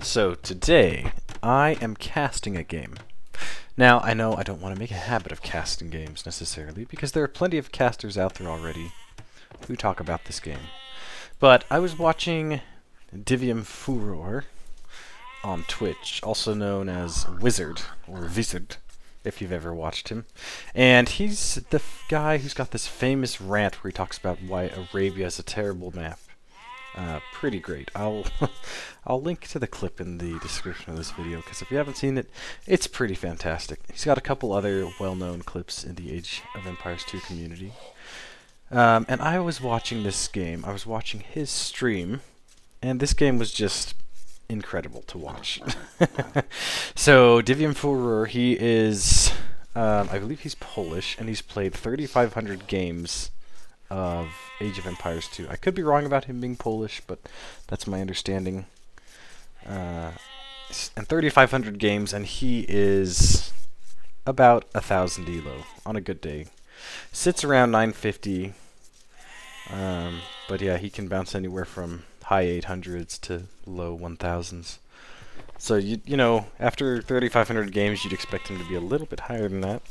So today, I am casting a game. Now, I know I don't want to make a habit of casting games necessarily, because there are plenty of casters out there already who talk about this game. But I was watching DiviumFuror on Twitch, also known as Wizard, or Wizard, if you've ever watched him. And he's the guy who's got this famous rant where he talks about why Arabia is a terrible map. Pretty great. I'll link to the clip in the description of this video, because if you haven't seen it, it's pretty fantastic. He's got a couple other well-known clips in the Age of Empires 2 community. And I was watching this game. I was watching his stream, and this game was just incredible to watch. So, DiviumFuror, he is, I believe he's Polish, and he's played 3,500 games of Age of Empires 2. I could be wrong about him being Polish, but that's my understanding. And 3,500 games, and he is about 1,000 elo on a good day. Sits around 950, but yeah, he can bounce anywhere from high 800s to low 1000s. So you know, after 3,500 games, you'd expect him to be a little bit higher than that.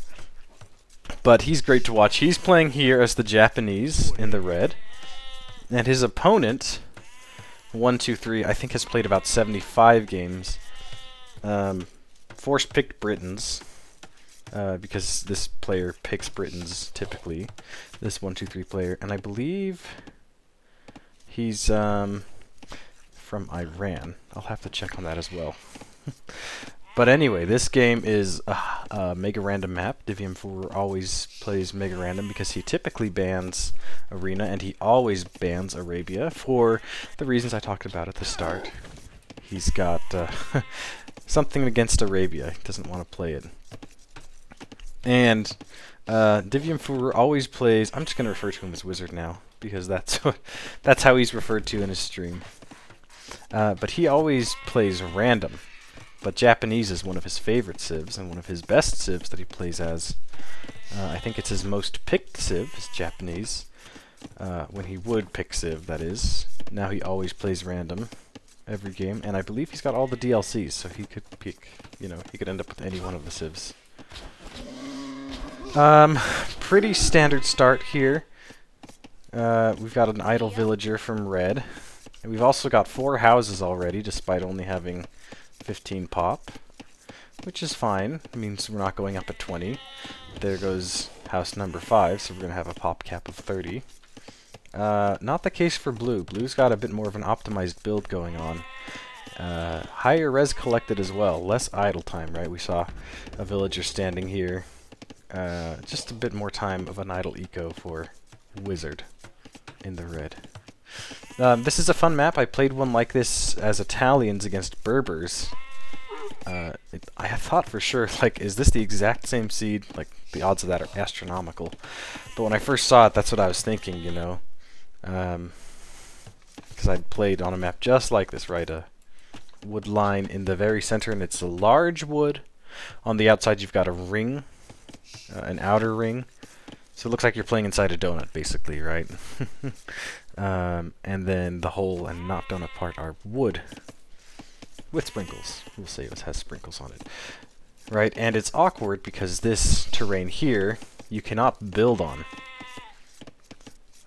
But he's great to watch. He's playing here as the Japanese in the red. And his opponent, 123, I think has played about 75 games. Force-picked Britons, because this player picks Britons typically. This 123 player. And I believe he's from Iran. I'll have to check on that as well. But anyway, this game is a mega random map. DiviumFuror always plays mega random because he typically bans Arena, and he always bans Arabia for the reasons I talked about at the start. He's got something against Arabia. He doesn't want to play it. And DiviumFuror always plays... I'm just going to refer to him as Wizard now, because that's how he's referred to in his stream. But he always plays random. But Japanese is one of his favorite civs, and one of his best civs that he plays as. I think it's his most picked civ, is Japanese. When he would pick civ, that is. Now he always plays random every game, and I believe he's got all the DLCs, so he could pick, you know, he could end up with any one of the civs. Pretty standard start here. We've got an idle villager from red. And we've also got 4 houses already, despite only having 15 pop, which is fine. It means we're not going up at 20. There goes house number 5, so we're going to have a pop cap of 30. Not the case for blue. Blue's got a bit more of an optimized build going on. Higher res collected as well. Less idle time, right? We saw a villager standing here. Just a bit more time of an idle eco for Wizard in the red. This is a fun map. I played one like this as Italians against Berbers. I thought for sure, like, is this the exact same seed? Like, the odds of that are astronomical. But when I first saw it, that's what I was thinking, you know. Because I'd played on a map just like this, right? A wood line in the very center, and it's a large wood. On the outside, you've got a ring, an outer ring. So it looks like you're playing inside a donut, basically, right? And then the whole and not donut part are wood with sprinkles. We'll say it has sprinkles on it, right? And it's awkward because this terrain here you cannot build on,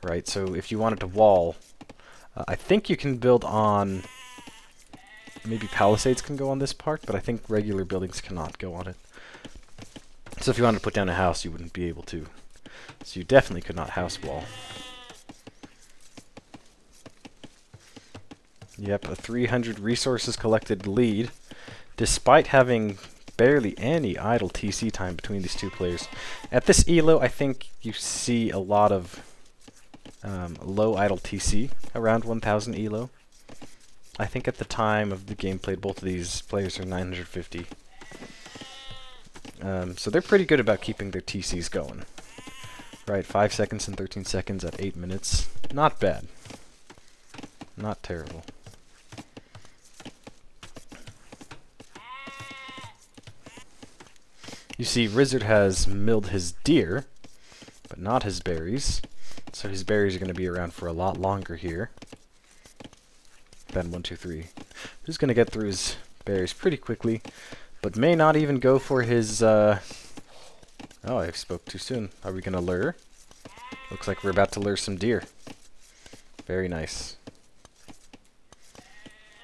right? So if you wanted to wall, I think you can build on. Maybe palisades can go on this part, but I think regular buildings cannot go on it. So if you wanted to put down a house, you wouldn't be able to. So you definitely could not house wall. Yep, a 300 resources collected lead, despite having barely any idle TC time between these two players. At this elo, I think you see a lot of low idle TC, around 1000 elo. I think at the time of the game played, both of these players are 950. So they're pretty good about keeping their TCs going. Right, 5 seconds and 13 seconds at 8 minutes. Not bad. Not terrible. You see, Wizard has milled his deer, but not his berries. So his berries are going to be around for a lot longer here than 1, 2, 3. who's going to get through his berries pretty quickly, but may not even go for his... Oh, I spoke too soon. Are we going to lure? Looks like we're about to lure some deer. Very nice.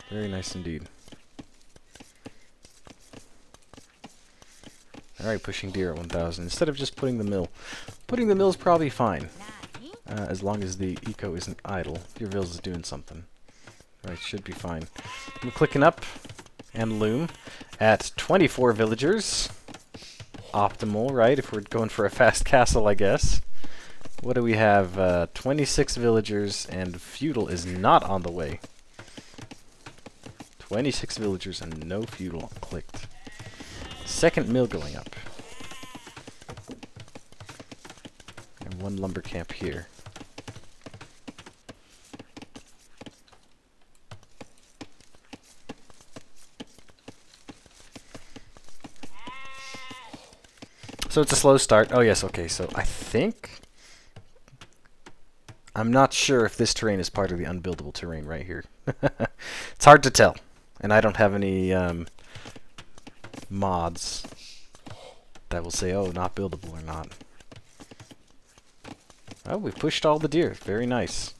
Very nice indeed. Alright, pushing deer at 1,000 instead of just putting the mill. Putting the mill's probably fine. As long as the eco isn't idle. Your vills is doing something. Right, should be fine. I'm clicking up and loom at 24 villagers. Optimal, right? If we're going for a fast castle, I guess. What do we have? 26 villagers, and feudal is not on the way. 26 villagers and no feudal clicked. Second mill going up. And one lumber camp here. So it's a slow start. Oh yes, okay, so I think... I'm not sure if this terrain is part of the unbuildable terrain right here. It's hard to tell. And I don't have any mods that will say, oh, not buildable or not. Oh, we pushed all the deer. Very nice.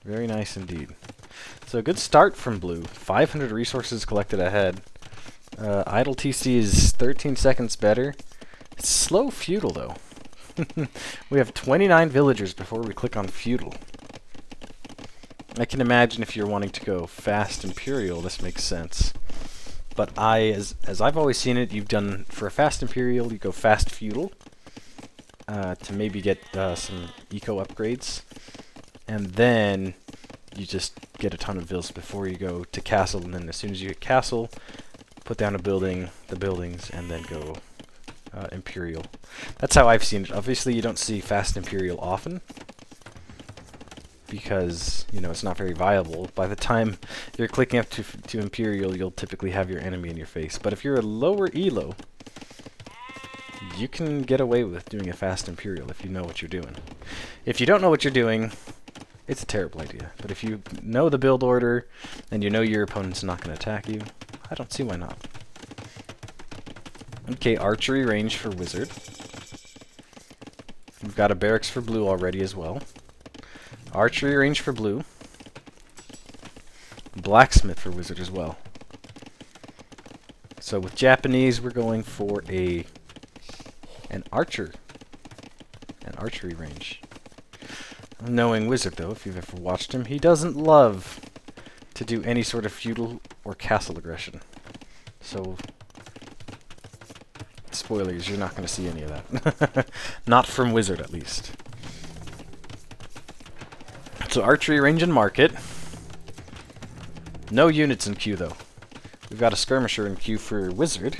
Very nice indeed. So a good start from blue. 500 resources collected ahead. Idle TC is 13 seconds better. It's slow feudal though. We have 29 villagers before we click on feudal. I can imagine if you're wanting to go fast imperial, this makes sense. But as I've always seen it, you've done, for a fast imperial, you go fast feudal to maybe get some eco upgrades. And then you just get a ton of vills before you go to castle, and then as soon as you get castle, put down a building, the buildings, and then go imperial. That's how I've seen it. Obviously, you don't see fast imperial often because, you know, it's not very viable. By the time you're clicking up to imperial, you'll typically have your enemy in your face. But if you're a lower elo, you can get away with doing a fast imperial if you know what you're doing. If you don't know what you're doing, it's a terrible idea. But if you know the build order and you know your opponent's not going to attack you, I don't see why not. Okay, archery range for wizard. We've got a barracks for blue already as well. Archery range for blue. Blacksmith for wizard as well. So with Japanese, we're going for an archery range. Knowing wizard though, if you've ever watched him, he doesn't love to do any sort of feudal or castle aggression. So spoilers, you're not going to see any of that. Not from wizard, at least. So archery range and market. No units in queue, though. We've got a skirmisher in queue for wizard.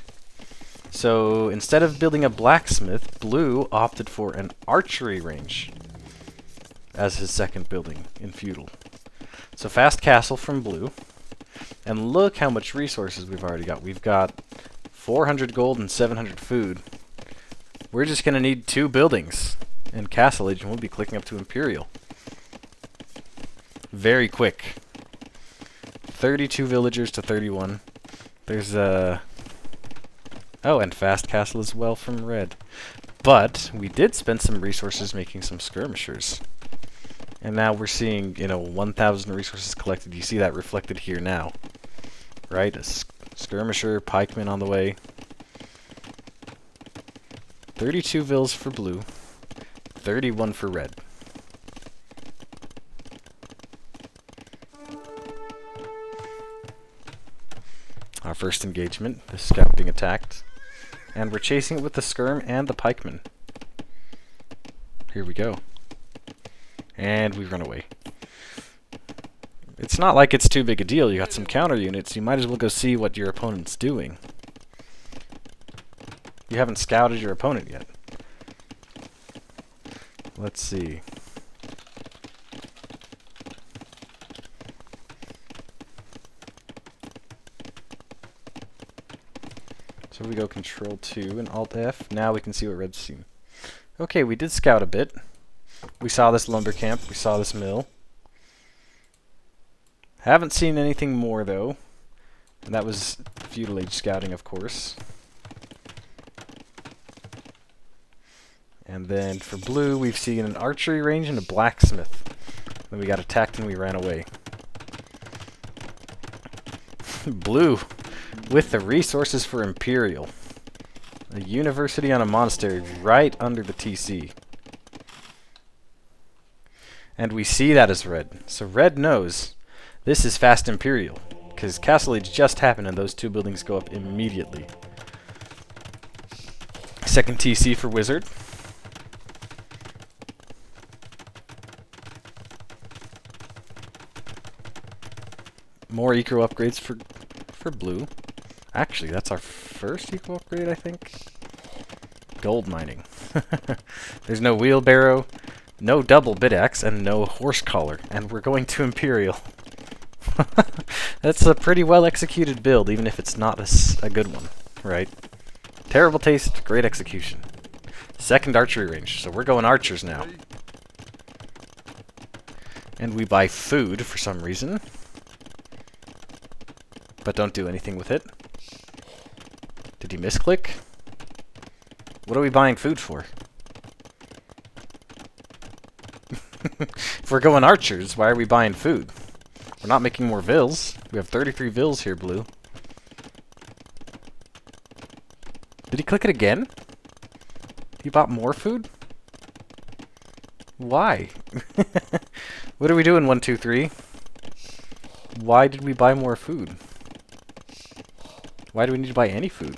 So instead of building a blacksmith, blue opted for an archery range as his second building in feudal. So fast castle from blue. And look how much resources we've already got. We've got 400 gold and 700 food. We're just going to need 2 buildings and castle age, and we'll be clicking up to imperial. Very quick. 32 villagers to 31. There's a... Oh, and fast castle as well from red. But we did spend some resources making some skirmishers. And now we're seeing, you know, 1,000 resources collected. You see that reflected here now. Right? A skirmisher, pikeman on the way. 32 vills for blue. 31 for red. Our first engagement. The scout being attacked. And we're chasing it with the skirm and the pikeman. Here we go. And we run away. It's not like it's too big a deal. You got some counter units. You might as well go see what your opponent's doing. You haven't scouted your opponent yet. Let's see. So we go Control 2 and Alt F. Now we can see what red's seen. Okay, we did scout a bit. We saw this lumber camp. We saw this mill. Haven't seen anything more, though. And that was feudal age scouting, of course. And then for blue, we've seen an archery range and a blacksmith. Then we got attacked and we ran away. Blue, with the resources for Imperial. A university on a monastery right under the TC. And we see that as red. So red knows this is fast Imperial. Because Castle Age just happened and those two buildings go up immediately. Second TC for Wizard. More eco upgrades for blue. Actually, that's our first eco upgrade, I think. Gold mining. There's no wheelbarrow, no double bit axe, and no horse collar. And we're going to Imperial. That's a pretty well executed build, even if it's not a good one, right? Terrible taste, great execution. Second archery range, so we're going archers now. And we buy food for some reason. But don't do anything with it. Did he misclick? What are we buying food for? If we're going archers, why are we buying food? We're not making more vills. We have 33 vills here, blue. Did he click it again? He bought more food? Why? What are we doing, 1, 2, 3? Why did we buy more food? Why do we need to buy any food?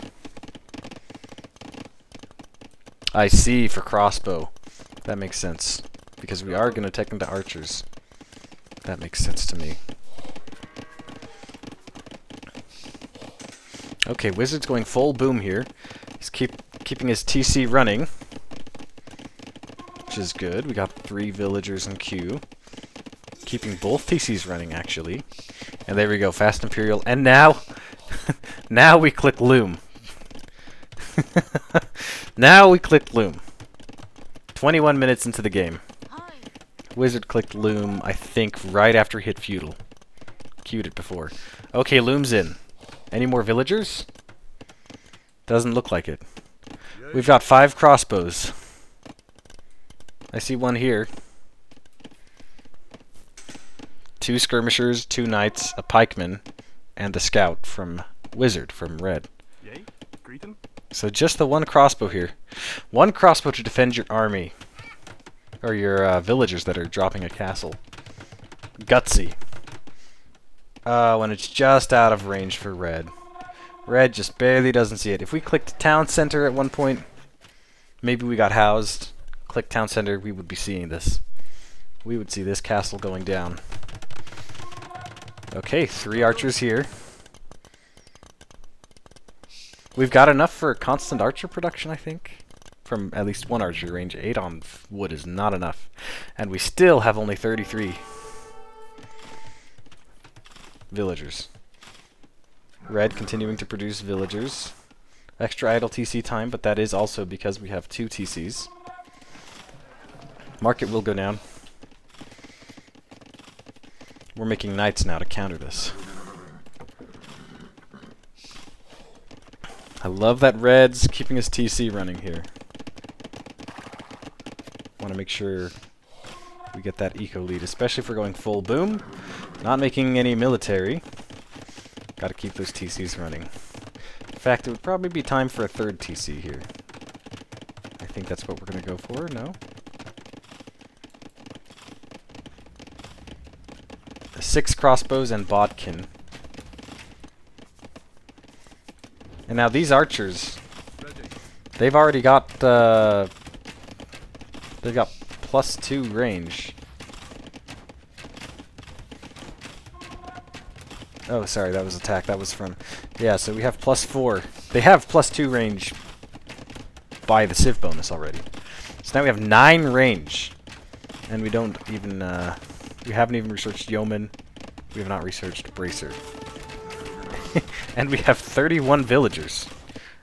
I see, for crossbow. That makes sense. Because we are going to tech into archers. That makes sense to me. Okay, Wizard's going full boom here. He's keeping his TC running. Which is good. We got 3 villagers in queue. Keeping both TCs running, actually. And there we go, fast Imperial. And now... now we click Loom. Now we click Loom. 21 minutes into the game. Wizard clicked Loom, I think, right after he hit Feudal. Queued it before. Okay, Loom's in. Any more villagers? Doesn't look like it. We've got 5 crossbows. I see one here. 2 skirmishers, 2 knights, a pikeman, and a scout from Wizard, from red. So just the 1 crossbow here. 1 crossbow to defend your army. Or your villagers that are dropping a castle. Gutsy. When it's just out of range for red. Red just barely doesn't see it. If we clicked town center at one point, maybe we got housed. Click town center, we would be seeing this. We would see this castle going down. Okay, 3 archers here. We've got enough for a constant archer production, I think. From at least 1 archer range. 8 on wood is not enough. And we still have only 33 villagers. Red continuing to produce villagers. Extra idle TC time, but that is also because we have 2 TCs. Market will go down. We're making knights now to counter this. I love that Red's keeping his TC running here. Want to make sure we get that eco lead, especially if we're going full boom. Not making any military. Got to keep those TCs running. In fact, it would probably be time for a 3rd TC here. I think that's what we're going to go for, no? 6 crossbows and bodkin. And now these archers, they've already got they've got +2 range. Oh, sorry, that was attack. That was from... Yeah, so we have +4. They have +2 range by the Civ bonus already. So now we have 9 range. And we don't even... we haven't even researched Yeoman. We have not researched Bracer. And we have 31 villagers.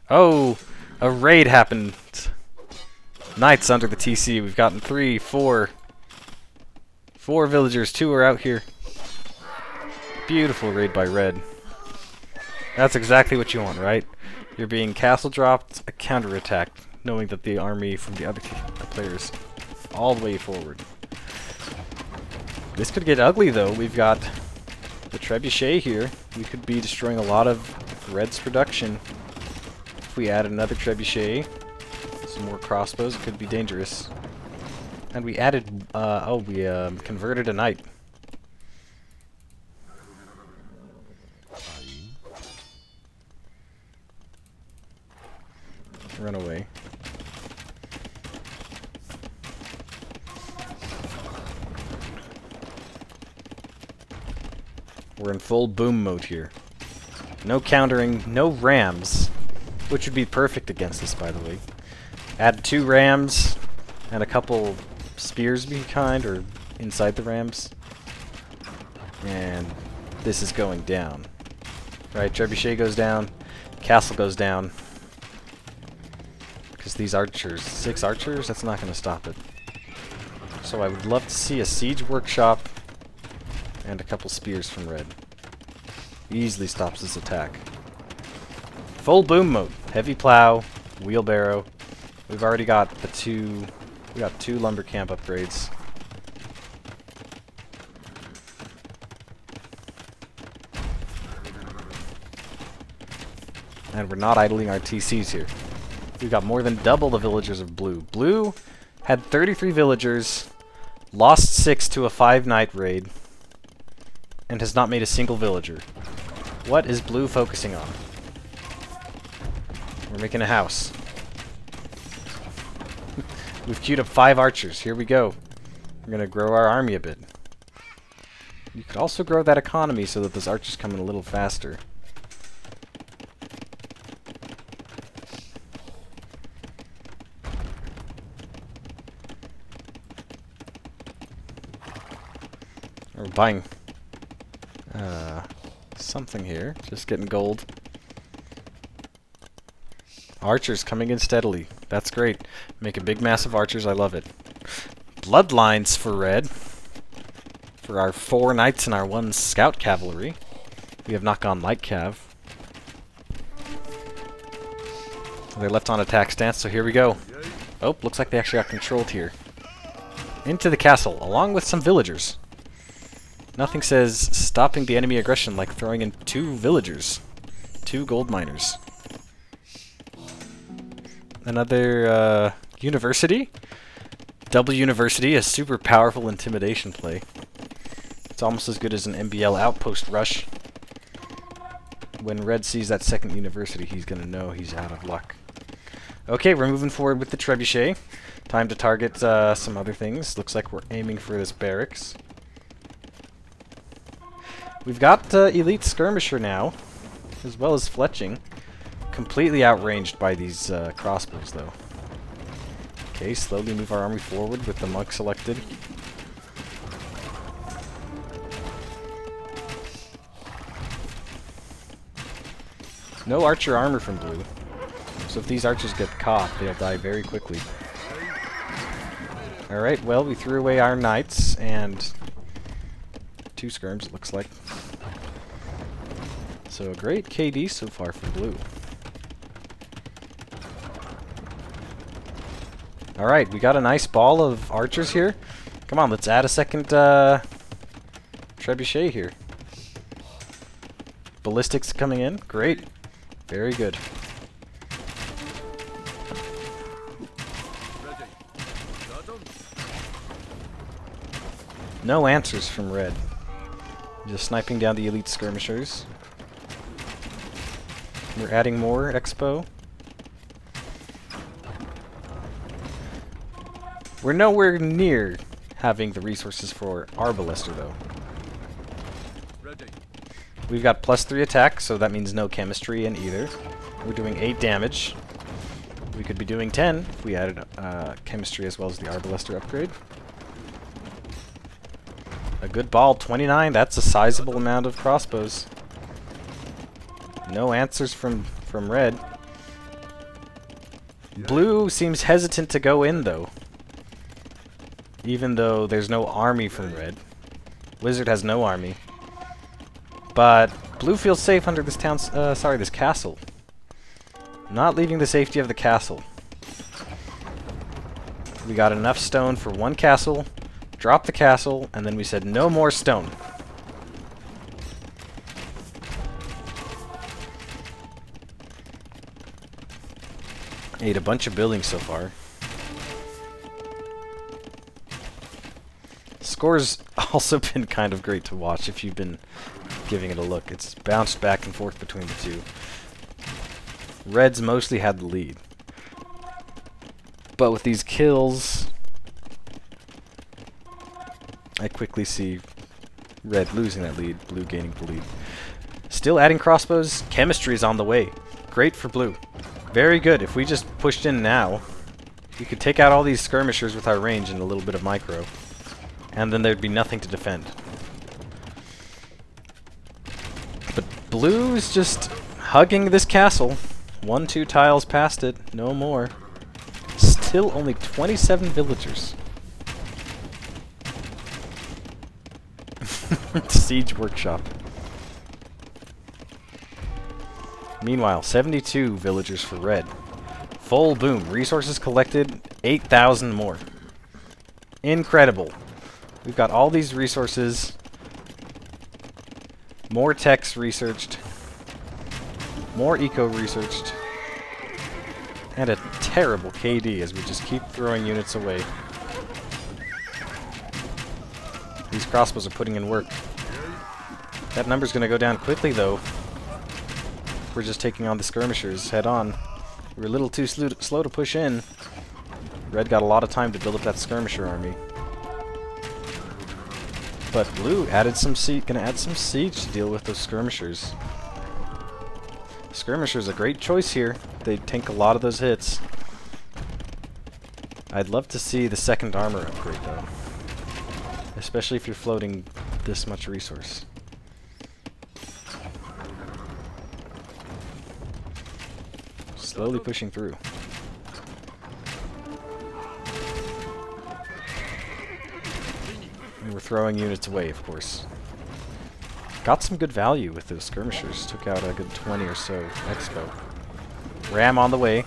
Oh, a raid happened. Knights under the TC. We've gotten 3, 4 villagers. 2 are out here. Beautiful raid by red. That's exactly what you want, right? You're being castle dropped, a counterattack, knowing that the army from the other players all the way forward. This could get ugly though. We've got the trebuchet here. We could be destroying a lot of red's production. If we add another trebuchet, some more crossbows, it could be dangerous. And we added, we converted a knight. Run away. We're in full boom mode here. No countering, no rams, which would be perfect against this, by the way. Add 2 rams and a couple spears behind or inside the rams. And this is going down. Right, trebuchet goes down, castle goes down. Because these archers, 6 archers, that's not going to stop it. So I would love to see a siege workshop and a couple spears from red. Easily stops this attack. Full boom mode. Heavy plow, wheelbarrow. We've already got the 2... We got 2 lumber camp upgrades. And we're not idling our TCs here. We've got more than double the villagers of blue. Blue had 33 villagers, lost 6 to a 5-night raid, and has not made a single villager. What is blue focusing on? We're making a house. We've queued up 5 archers. Here we go. We're going to grow our army a bit. You could also grow that economy so that those archers come in a little faster. We're buying something here. Just getting gold. Archers coming in steadily. That's great. Making big, massive archers. I love it. Bloodlines for red. For our 4 knights and our 1 scout cavalry. We have not gone light cav. They're left on attack stance, so here we go. Oh, looks like they actually got controlled here. Into the castle, along with some villagers. Nothing says stopping the enemy aggression like throwing in 2 villagers. 2 gold miners. Another university. Double university, a super powerful intimidation play. It's almost as good as an MBL outpost rush. When red sees that second university, he's gonna know he's out of luck. Okay, we're moving forward with the trebuchet. Time to target some other things. Looks like we're aiming for this barracks. We've got elite skirmisher now, as well as fletching. Completely outranged by these crossbows, though. Okay, slowly move our army forward with the monk selected. No archer armor from blue. So if these archers get caught, they'll die very quickly. Alright, well, we threw away our knights, and 2 skirms, it looks like. So a great KD so far for blue. Alright, we got a nice ball of archers here. Come on, let's add a second trebuchet here. Ballistics coming in. Great. Very good. No answers from red. Just sniping down the elite skirmishers. We're adding more expo. We're nowhere near having the resources for our ballista, though. We've got +3 attack, so that means no chemistry in either. We're doing 8 damage. We could be doing 10 if we added chemistry as well as the Arbalister upgrade. A good ball, 29. That's a sizable amount of crossbows. No answers from red. Blue seems hesitant to go in, though. Even though there's no army from red. Wizard has no army. But blue feels safe under this this castle. Not leaving the safety of the castle. We got enough stone for one castle, dropped the castle, and then we said no more stone. Ate a bunch of buildings so far. Score's also been kind of great to watch if you've been giving it a look. It's bounced back and forth between the two. Red's mostly had the lead. But with these kills, I quickly see Red losing that lead, Blue gaining the lead. Still adding crossbows. Chemistry is on the way. Great for Blue. Very good. If we just pushed in now, we could take out all these skirmishers with our range and a little bit of micro. And then there'd be nothing to defend. But Blue's just hugging this castle. 1-2 tiles past it. No more. Still only 27 villagers. Siege Workshop. Meanwhile, 72 villagers for Red. Full boom. Resources collected, 8,000 more. Incredible. We've got all these resources. More techs researched. More eco researched. And a terrible KD as we just keep throwing units away. These crossbows are putting in work. That number's going to go down quickly, though. We're just taking on the skirmishers head on. We're a little too slow to push in. Red got a lot of time to build up that skirmisher army. But Blue added some gonna add some siege to deal with those skirmishers. Skirmisher's a great choice here. They tank a lot of those hits. I'd love to see the second armor upgrade, though. Especially if you're floating this much resource. Slowly pushing through. And we're throwing units away, of course. Got some good value with those skirmishers. Took out a good 20 or so expo. Ram on the way.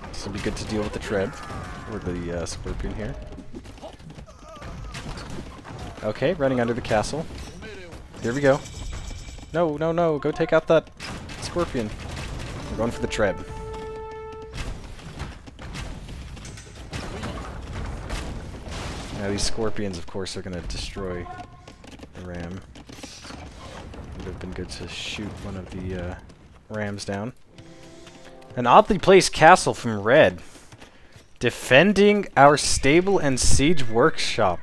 This will be good to deal with the Treb. Or the Scorpion here. Okay, running under the castle. Here we go. No, no, no. Go take out that Scorpion. We're going for the Treb. Now these Scorpions, of course, are going to destroy the Ram. Would have been good to shoot one of the Rams down. An oddly placed castle from Red. Defending our stable and siege workshop.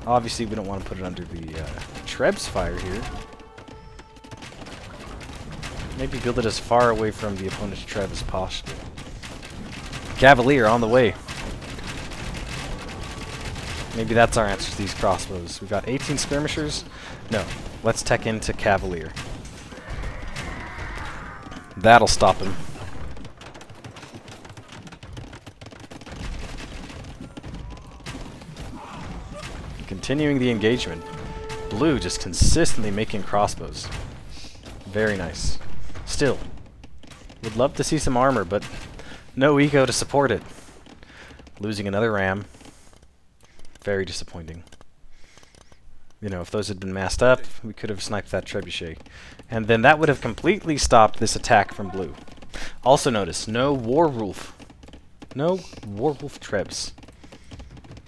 Obviously, we don't want to put it under the Treb's fire here. Maybe build it as far away from the opponent's Treb as possible. Cavalier on the way. Maybe that's our answer to these crossbows. We've got 18 skirmishers. No, let's tech into Cavalier. That'll stop him. Continuing the engagement. Blue just consistently making crossbows. Very nice. Still, would love to see some armor, but no eco to support it. Losing another Ram. Very disappointing. You know, if those had been masked up, we could have sniped that trebuchet. And then that would have completely stopped this attack from Blue. Also notice, no Warwolf. No Warwolf Trebs.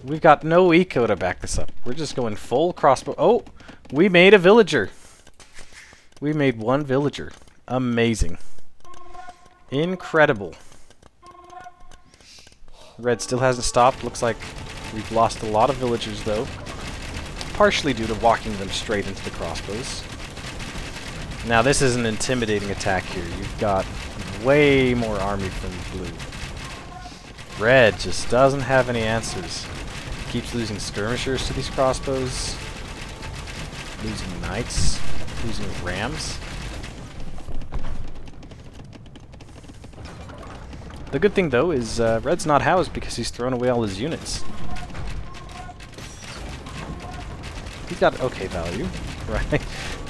We've got no eco to back this up. We're just going full crossbow. Oh! We made a villager! We made one villager. Amazing. Incredible. Red still hasn't stopped. Looks like we've lost a lot of villagers, though. Partially due to walking them straight into the crossbows. Now, this is an intimidating attack here. You've got way more army from Blue. Red just doesn't have any answers. Keeps losing skirmishers to these crossbows. Losing knights. Losing rams. The good thing, though, is Red's not housed because he's thrown away all his units. He's got okay value, right?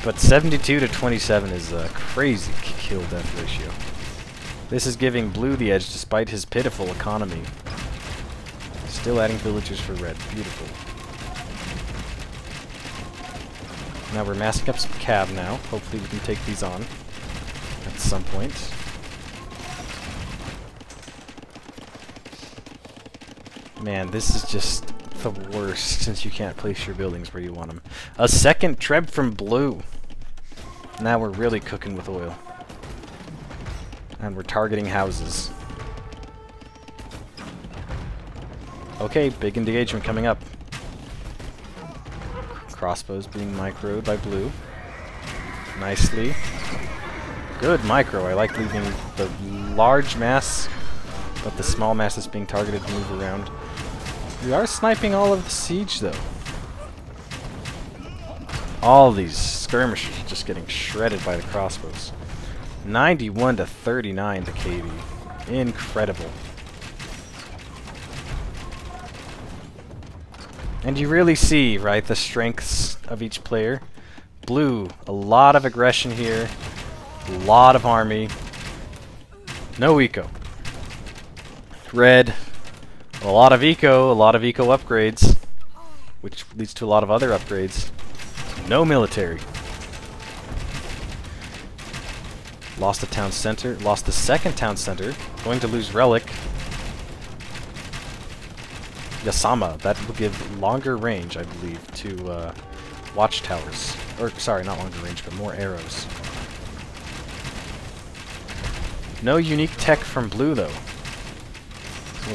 But 72 to 27 is a crazy kill-death ratio. This is giving blue the edge despite his pitiful economy. Still adding villagers for red. Beautiful. Now we're massing up some cav now. Hopefully we can take these on at some point. Man, this is just the worst since you can't place your buildings where you want them. A second treb from blue. Now we're really cooking with oil. And we're targeting houses. Okay, big engagement coming up. Crossbows being microed by blue. Nicely. Good micro. I like leaving the large mass, but the small mass that's being targeted to move around. We are sniping all of the siege, though. All these skirmishers just getting shredded by the crossbows. 91 to 39 to KD. Incredible. And you really see, right, the strengths of each player. Blue, a lot of aggression here. A lot of army. No eco. Red, a lot of eco upgrades, which leads to a lot of other upgrades. No military. Lost the town center, lost the second town center, going to lose relic. Yasama, that will give longer range, I believe, to watchtowers. Or, sorry, not longer range, but more arrows. No unique tech from blue, though.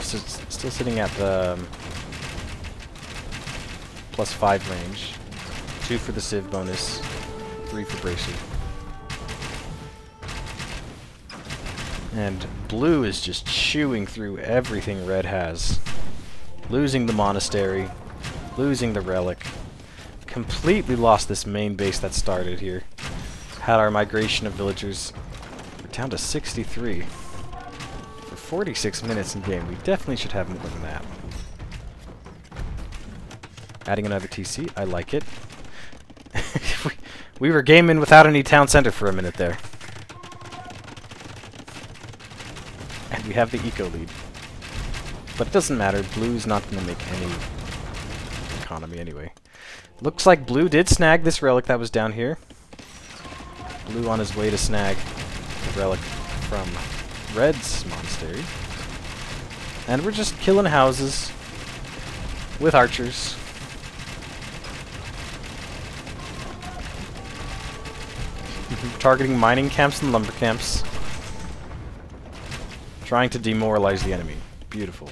So still sitting at the +5 range. 2 for the Civ bonus, 3 for Bracer. And blue is just chewing through everything red has. Losing the monastery, losing the relic. Completely lost this main base that started here. Had our migration of villagers. We're down to 63. For 46 minutes in game, we definitely should have more than that. Adding another TC, I like it. we were gaming without any town center for a minute there. And we have the eco lead. But it doesn't matter, blue's not going to make any economy anyway. Looks like blue did snag this relic that was down here. Blue on his way to snag the relic from red's monastery. And we're just killing houses with archers. Targeting mining camps and lumber camps. Trying to demoralize the enemy. Beautiful.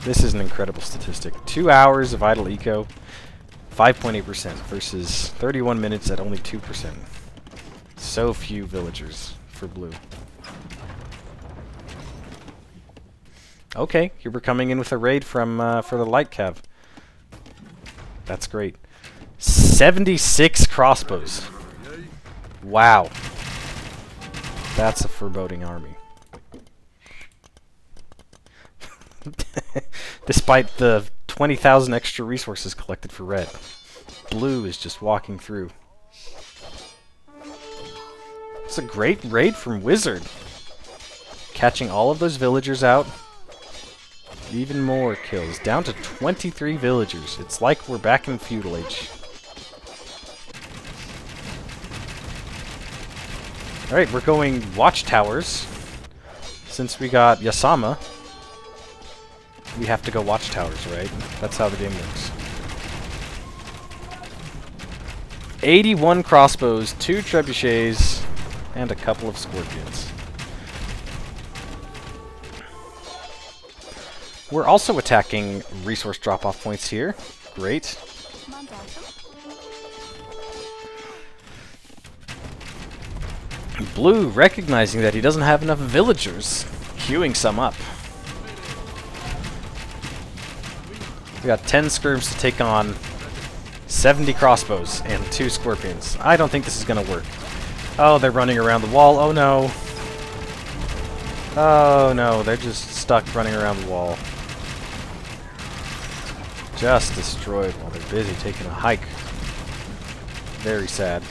This is an incredible statistic. 2 hours of idle eco, 5.8% versus 31 minutes at only 2%. So few villagers for blue. Okay, here we're coming in with a raid from for the light cav. That's great. 76 crossbows. Wow. That's a foreboding army. Despite the 20,000 extra resources collected for red, blue is just walking through. It's a great raid from Wizard. Catching all of those villagers out. Even more kills. Down to 23 villagers. It's like we're back in Feudal Age. Alright, we're going watchtowers. Since we got Yasama, we have to go watchtowers, right? That's how the game works. 81 crossbows, 2 trebuchets, and a couple of scorpions. We're also attacking resource drop-off points here. Great. Blue, recognizing that he doesn't have enough villagers, queuing some up. We got 10 skirms to take on 70 crossbows and 2 scorpions. I don't think this is going to work. Oh, they're running around the wall. Oh no. Oh no, they're just stuck running around the wall. Just destroyed while they're busy taking a hike. Very sad.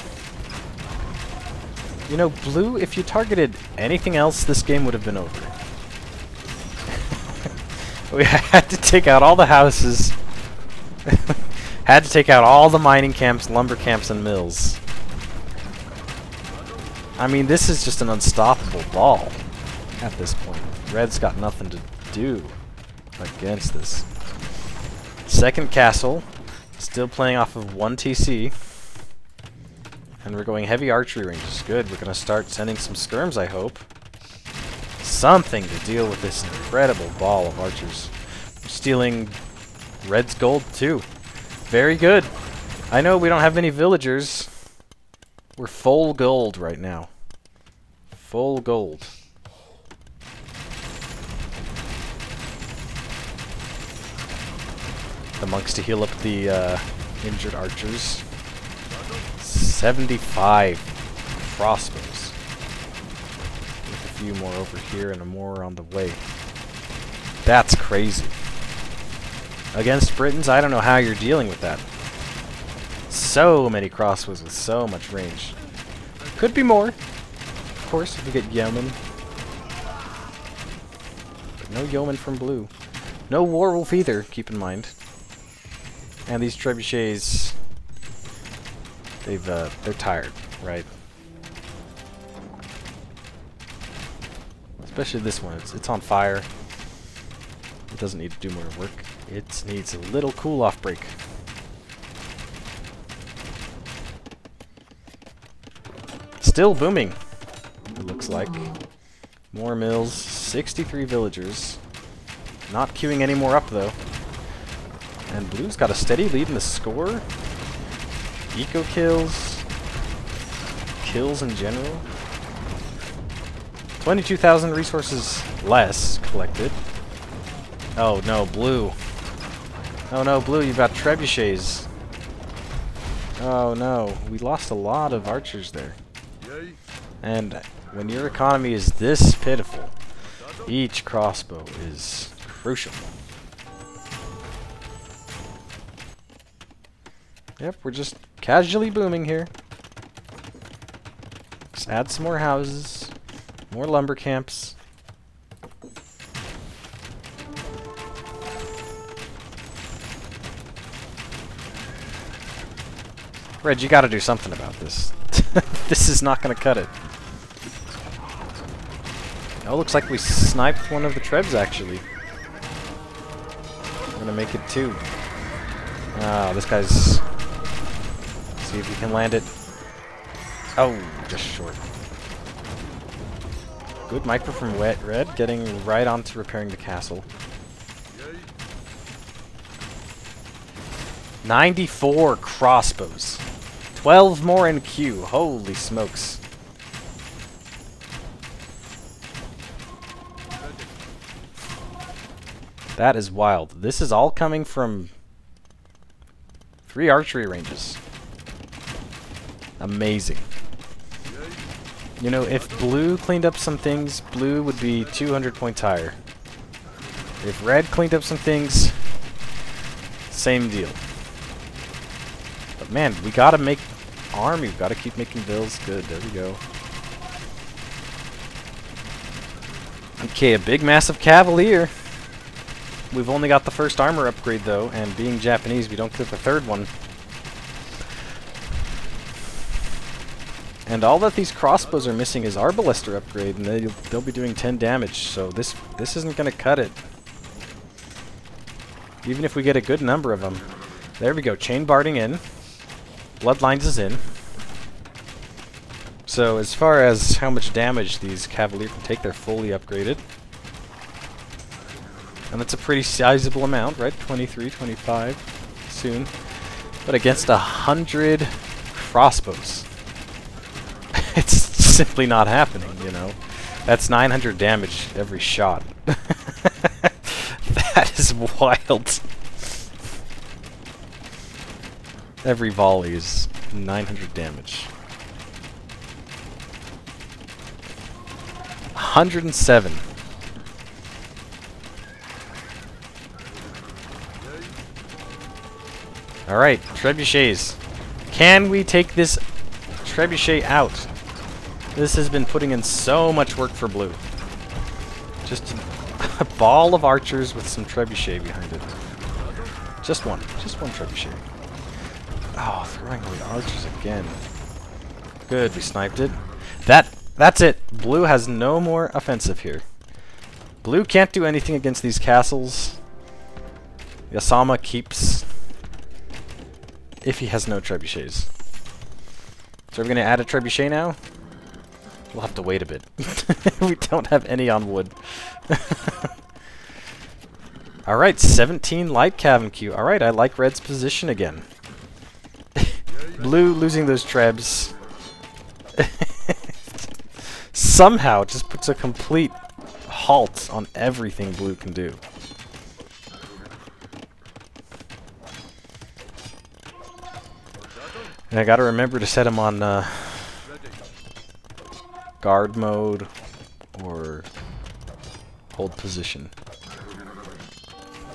You know, blue, if you targeted anything else, this game would have been over. We had to take out all the houses. Had to take out all the mining camps, lumber camps, and mills. I mean, this is just an unstoppable ball at this point. Red's got nothing to do against this. Second castle, still playing off of 1 TC. And we're going heavy archery ranges. Good, we're going to start sending some skirms, I hope. Something to deal with this incredible ball of archers. We're stealing Red's gold, too. Very good. I know we don't have any villagers. We're full gold right now. Full gold. The monks to heal up the injured archers. 75 crossbows. With a few more over here and more on the way. That's crazy. Against Britons, I don't know how you're dealing with that. So many crossbows with so much range. Could be more. Of course, if we get yeomen. But no yeomen from blue. No werewolf either, keep in mind. And these trebuchets, they're tired, right? Especially this one. It's on fire. It doesn't need to do more work. It needs a little cool-off break. Still booming, it looks like. More mills, 63 villagers. Not queuing any more up, though. And blue's got a steady lead in the score. Eco kills. Kills in general. 22,000 resources less collected. Oh no, blue. Oh no, blue, you've got trebuchets. Oh no, we lost a lot of archers there. And when your economy is this pitiful, each crossbow is crucial. Yep, we're just casually booming here. Just add some more houses, more lumber camps. Red, you gotta do something about this. This is not gonna cut it. Oh, looks like we sniped one of the trebs, actually. We're gonna make it 2. Ah, this guy's... See if we can land it. Oh, just short. Good micro from Red, getting right onto repairing the castle. 94 crossbows. 12 more in queue. Holy smokes. That is wild. This is all coming from 3 archery ranges. Amazing. You know, if blue cleaned up some things, blue would be 200 points higher. If red cleaned up some things, same deal. But man, we gotta make army. We've gotta keep making bills. Good, there we go. Okay, a big massive cavalier. We've only got the first armor upgrade though, and being Japanese, we don't get the third one. And all that these crossbows are missing is Arbalister upgrade, and they'll be doing 10 damage, so this isn't gonna cut it. Even if we get a good number of them. There we go, chain barding in. Bloodlines is in. So as far as how much damage these Cavalier can take, they're fully upgraded. And that's a pretty sizable amount, right? 23, 25 soon. But against 100 crossbows. It's simply not happening, you know. That's 900 damage every shot. That is wild. Every volley is 900 damage. 107. Alright, trebuchets. Can we take this trebuchet out? This has been putting in so much work for blue. Just a ball of archers with some trebuchet behind it. Just one trebuchet. Oh, throwing away archers again. Good, we sniped it. That's it. Blue has no more offensive here. Blue can't do anything against these castles. Yasama keeps if he has no trebuchets. So we're going to add a trebuchet now? We'll have to wait a bit. We don't have any on wood. Alright, 17 light cav queue. Alright, I like red's position again. Blue losing those trebs somehow just puts a complete halt on everything blue can do. And I gotta remember to set him on guard mode or hold position.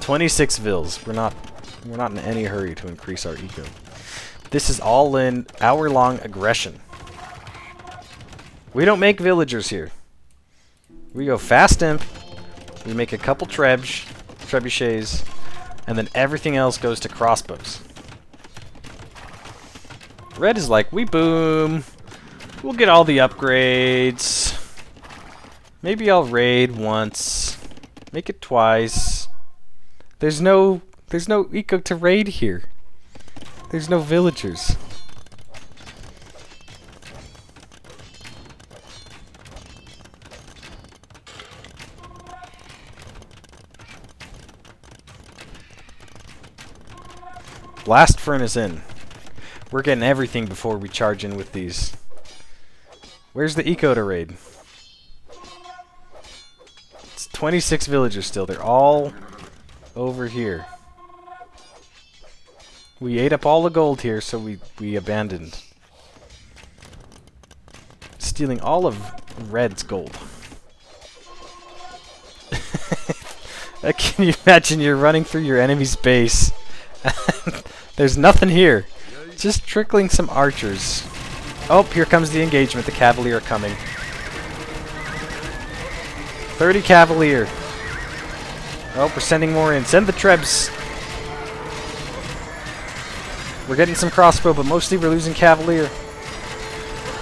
26 vils. We're not in any hurry to increase our eco. This is all in hour-long aggression. We don't make villagers here. We go fast imp, we make a couple trebuchets, and then everything else goes to crossbows. Red is like, we boom. We'll get all the upgrades. Maybe I'll raid once. Make it twice. There's no eco to raid here. There's no villagers. Blast furnace in. We're getting everything before we charge in with these. Where's the eco to raid? It's 26 villagers still. They're all over here. We ate up all the gold here, so we abandoned. Stealing all of red's gold. Can you imagine you're running through your enemy's base? There's nothing here. Just trickling some archers. Oh, here comes the engagement. The Cavalier are coming. 30 Cavalier. Oh, we're sending more in. Send the trebs. We're getting some crossbow, but mostly we're losing Cavalier.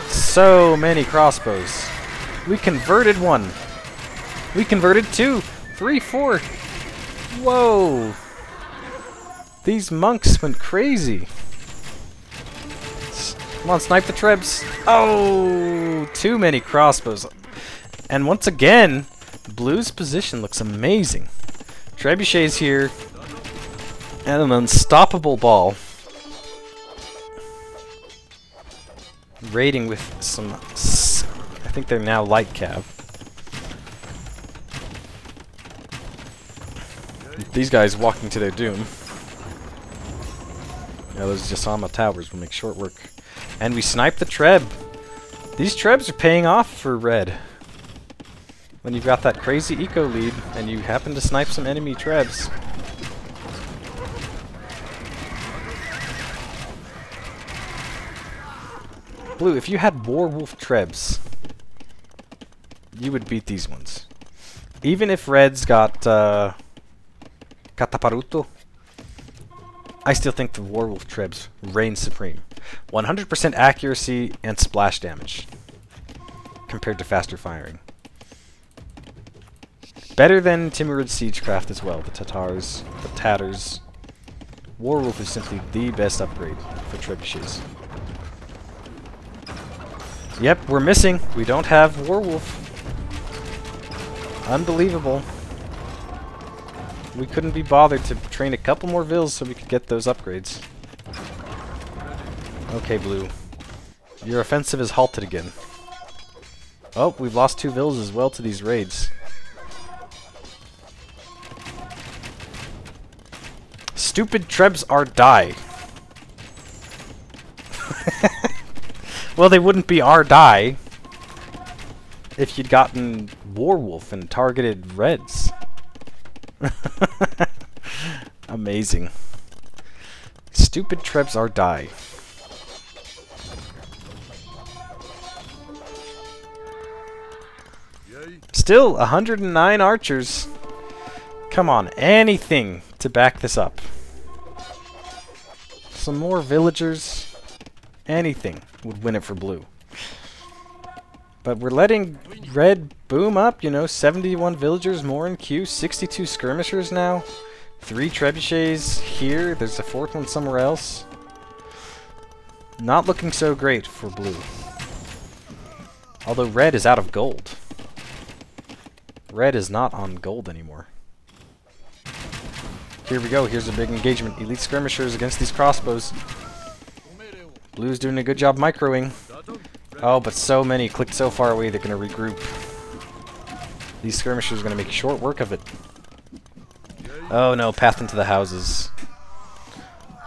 So many crossbows. We converted one. We converted 2, 3, 4. Whoa. These monks went crazy. Come on, snipe the trebs. Oh, too many crossbows. And once again, blue's position looks amazing. Trebuchet's here. And an unstoppable ball. Raiding with some... I think they're now light cav. These guys walking to their doom. Yeah, those Jasama towers will make short work. And we snipe the treb. These trebs are paying off for red. When you've got that crazy eco lead and you happen to snipe some enemy trebs. Blue, if you had Warwolf trebs, you would beat these ones. Even if red's got Kataparuto, I still think the Warwolf trebs reign supreme. 100% accuracy and splash damage compared to faster firing. Better than Timurid Siegecraft as well, the Tatars, the Tatters. Warwolf is simply the best upgrade for trebuchets. Yep, we're missing. We don't have Warwolf. Unbelievable. We couldn't be bothered to train a couple more vills so we could get those upgrades. Okay, Blue. Your offensive is halted again. Oh, we've lost 2 vills as well to these raids. Stupid trebs are die. Well, they wouldn't be our die if you'd gotten Warwolf and targeted reds. Amazing. Stupid stupid Trebs are die. Still, 109 archers. Come on, anything to back this up. Some more villagers. Anything would win it for blue. But we're letting red boom up, you know, 71 villagers more in queue, 62 skirmishers now, 3 trebuchets here, there's a 4th one somewhere else. Not looking so great for blue. Although red is out of gold. Red is not on gold anymore. Here we go, here's a big engagement. Elite skirmishers against these crossbows. Blue's doing a good job microing. Oh, but so many clicked so far away they're going to regroup. These skirmishers are going to make short work of it. Oh no, path into the houses.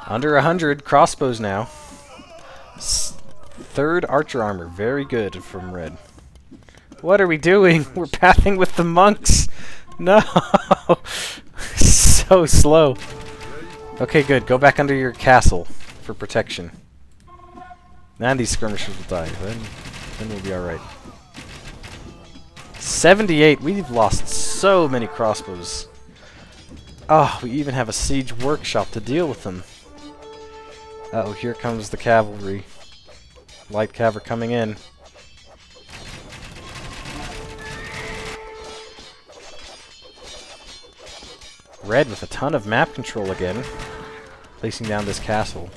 Under 100 crossbows now. 3rd archer armor, very good from red. What are we doing? We're pathing with the monks. No, so slow. Okay, good. Go back under your castle for protection. And these skirmishers will die. Then we'll be alright. 78. We've lost so many crossbows. Oh, we even have a siege workshop to deal with them. Uh-oh, here comes the cavalry. Light cav are coming in. Red with a ton of map control again. Placing down this castle.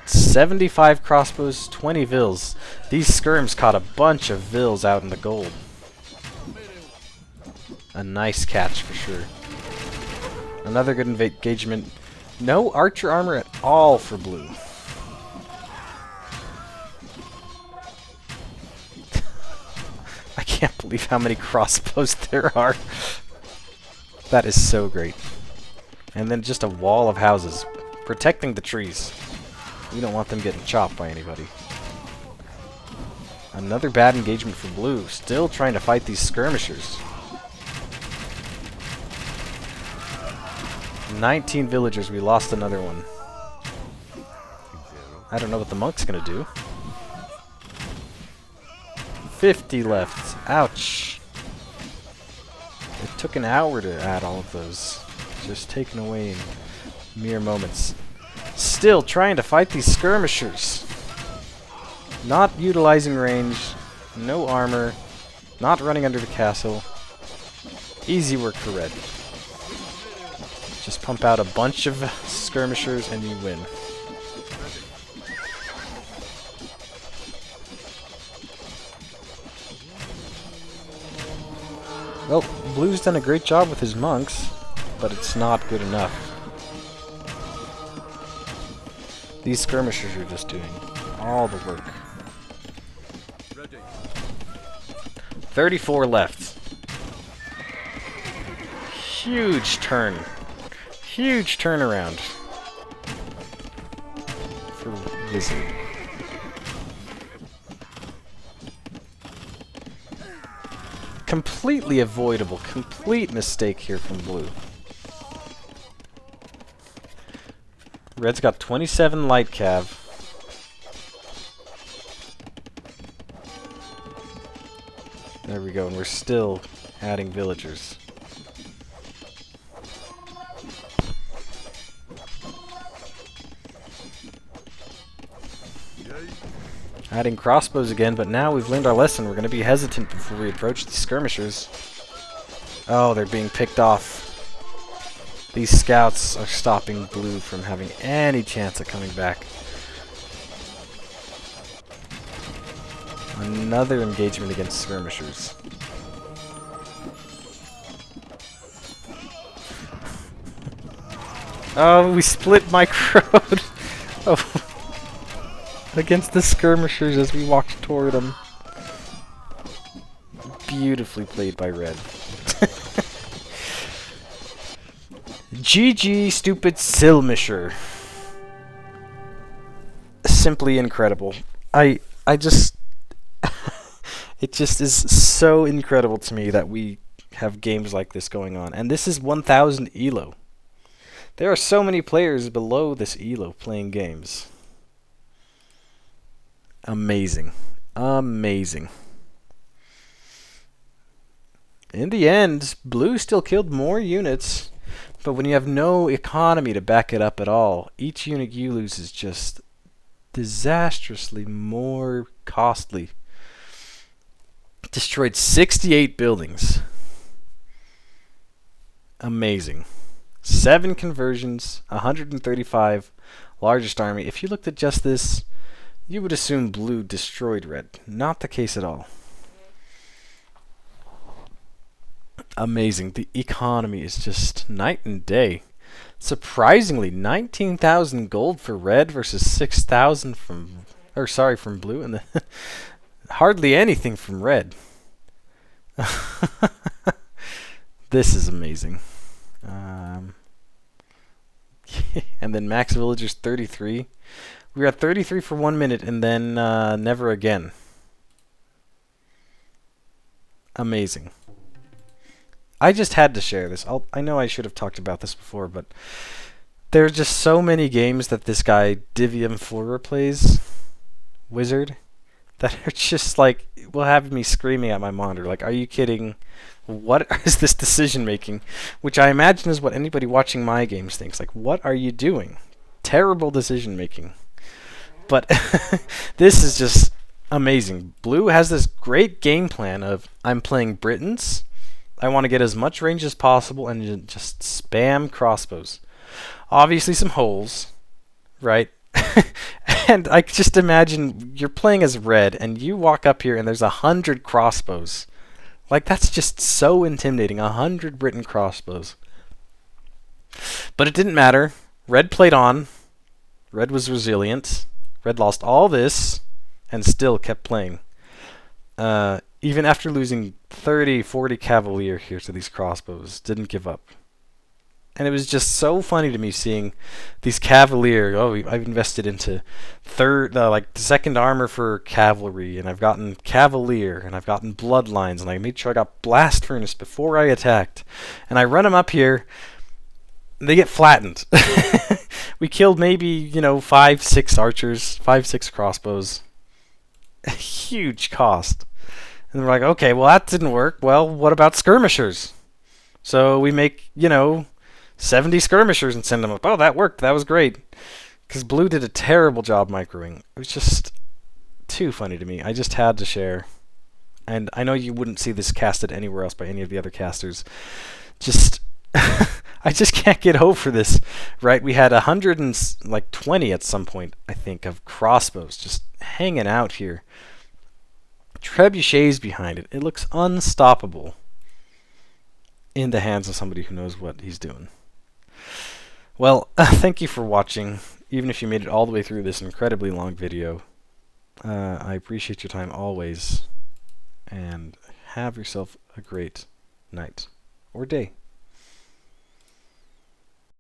75 crossbows, 20 vills. These skirms caught a bunch of vills out in the gold. A nice catch for sure. Another good engagement. No archer armor at all for blue. I can't believe how many crossbows there are. That is so great. And then just a wall of houses protecting the trees. We don't want them getting chopped by anybody. Another bad engagement for blue. Still trying to fight these skirmishers. 19 villagers. We lost another one. I don't know what the monk's gonna do. 50 left. Ouch. It took an hour to add all of those. Just taken away in mere moments. Still trying to fight these skirmishers. Not utilizing range. No armor. Not running under the castle. Easy work for red. Just pump out a bunch of skirmishers and you win. Well, blue's done a great job with his monks, but it's not good enough. These skirmishers are just doing all the work. 34 left. Huge turn. Huge turnaround for Wizard. Completely avoidable. Complete mistake here from blue. Red's got 27 light cav. There we go, and we're still adding villagers. Adding crossbows again, but now we've learned our lesson. We're going to be hesitant before we approach the skirmishers. Oh, they're being picked off. These scouts are stopping blue from having any chance of coming back. Another engagement against skirmishers. Oh, we split Micro. Oh. Against the skirmishers as we walked toward them. Beautifully played by red. GG, stupid Silmisher. Simply incredible. I just... it just is so incredible to me that we have games like this going on. And this is 1000 ELO. There are so many players below this elo playing games. Amazing. Amazing. In the end, blue still killed more units, but when you have no economy to back it up at all, each unit you lose is just disastrously more costly. Destroyed 68 buildings. Amazing. 7 conversions, 135 largest army. If you looked at just this, you would assume blue destroyed red. Not the case at all. Amazing. The economy is just night and day. Surprisingly, 19,000 gold for red versus 6,000 from blue, and hardly anything from red. This is amazing. And then max villagers 33. We were at 33 for 1 minute, and then never again. Amazing. I just had to share this. I know I should have talked about this before, but there are just so many games that this guy DiviumFuror plays, Wizard, that are just like, will have me screaming at my monitor. Like, are you kidding? What is this decision making? Which I imagine is what anybody watching my games thinks. Like, what are you doing? Terrible decision making. But this is just amazing. Blue has this great game plan of, I'm playing Britons. I want to get as much range as possible and just spam crossbows. Obviously some holes, right? And I just imagine you're playing as red and you walk up here and there's 100 crossbows. Like, that's just so intimidating. 100 Briton crossbows. But it didn't matter. Red played on. Red was resilient. Red lost all this and still kept playing. Even after losing 30, 40 Cavalier here to these crossbows, didn't give up. And it was just so funny to me seeing these Cavalier. Oh, I've invested into the second armor for cavalry, and I've gotten Cavalier, and I've gotten Bloodlines, and I made sure I got Blast Furnace before I attacked. And I run them up here, and they get flattened. We killed maybe, 5, 6 archers, 5, 6 crossbows. A huge cost. And we're like, okay, well, that didn't work. Well, what about skirmishers? So we make, 70 skirmishers and send them up. Oh, that worked. That was great. Because blue did a terrible job microing. It was just too funny to me. I just had to share. And I know you wouldn't see this casted anywhere else by any of the other casters. Just, I just can't get over this, right? We had 120 at some point, I think, of crossbows just hanging out here. Trebuchets behind it. It looks unstoppable in the hands of somebody who knows what he's doing. Well, thank you for watching, even if you made it all the way through this incredibly long video. I appreciate your time always, and have yourself a great night or day.